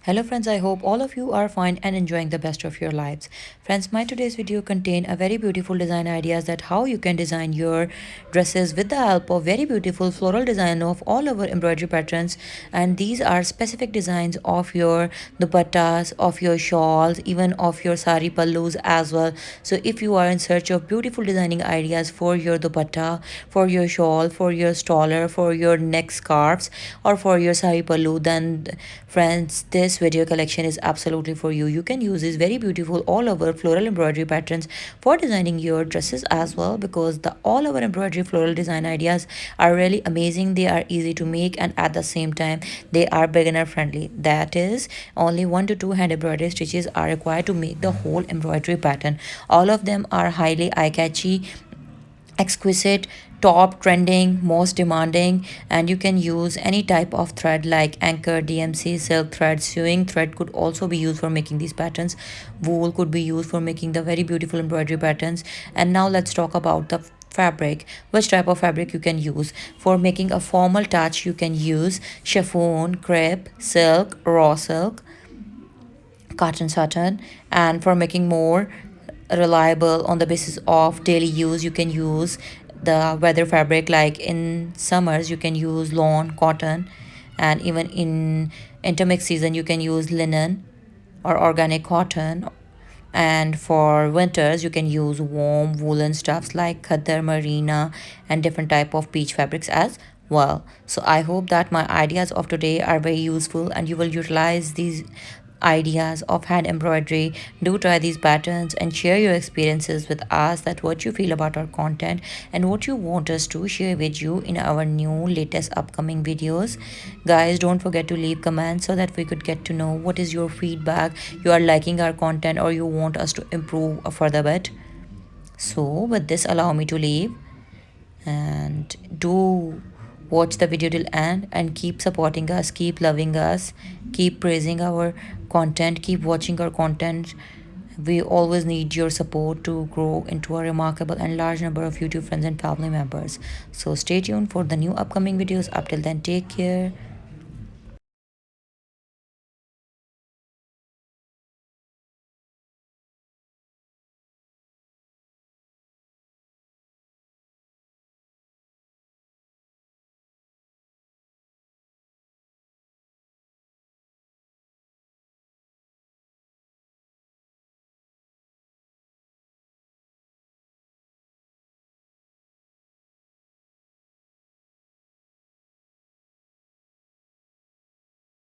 Hello friends, I hope all of you are fine and enjoying the best of your lives. Friends, my today's video contain a very beautiful design ideas that how you can design your dresses with the help of very beautiful floral design of all over embroidery patterns, and these are specific designs of your dupattas, of your shawls, even of your sari pallus as well. So if you are in search of beautiful designing ideas for your dupatta, for your shawl, for your stroller, for your neck scarves, or for your sari pallu, then friends, this video collection is absolutely for you. You can use these very beautiful all over floral embroidery patterns for designing your dresses as well, because the all over embroidery floral design ideas are really amazing. They are easy to make and at the same time they are beginner friendly. That is, only 1 to 2 hand embroidery stitches are required to make the whole embroidery pattern. All of them are highly eye-catchy, exquisite, top trending, most demanding, and you can use any type of thread like anchor, DMC, silk thread. Sewing thread could also be used for making these patterns. Wool could be used for making the very beautiful embroidery patterns. And now let's talk about the fabric. Which type of fabric you can use for making a formal touch. You can use chiffon, crepe, silk, raw silk, cotton, satin. And for making more reliable on the basis of daily use, you can use the weather fabric. Like in summers you can use lawn cotton, and even in intermix season you can use linen or organic cotton, and for winters you can use warm woolen stuffs like khadar, merino, and different type of beach fabrics as well. So I hope that my ideas of today are very useful and you will utilize these ideas of hand embroidery. Do try these patterns and share your experiences with us, that what you feel about our content and what you want us to share with you in our new latest upcoming videos. Guys, don't forget to leave comments so that we could get to know what is your feedback. You are liking our content or you want us to improve a further bit. So with this, allow me to leave, and do watch the video till end and keep supporting us, keep loving us, keep praising our content, keep watching our content. We always need your support to grow into a remarkable and large number of YouTube friends and family members. So stay tuned for the new upcoming videos. Up till then, take care.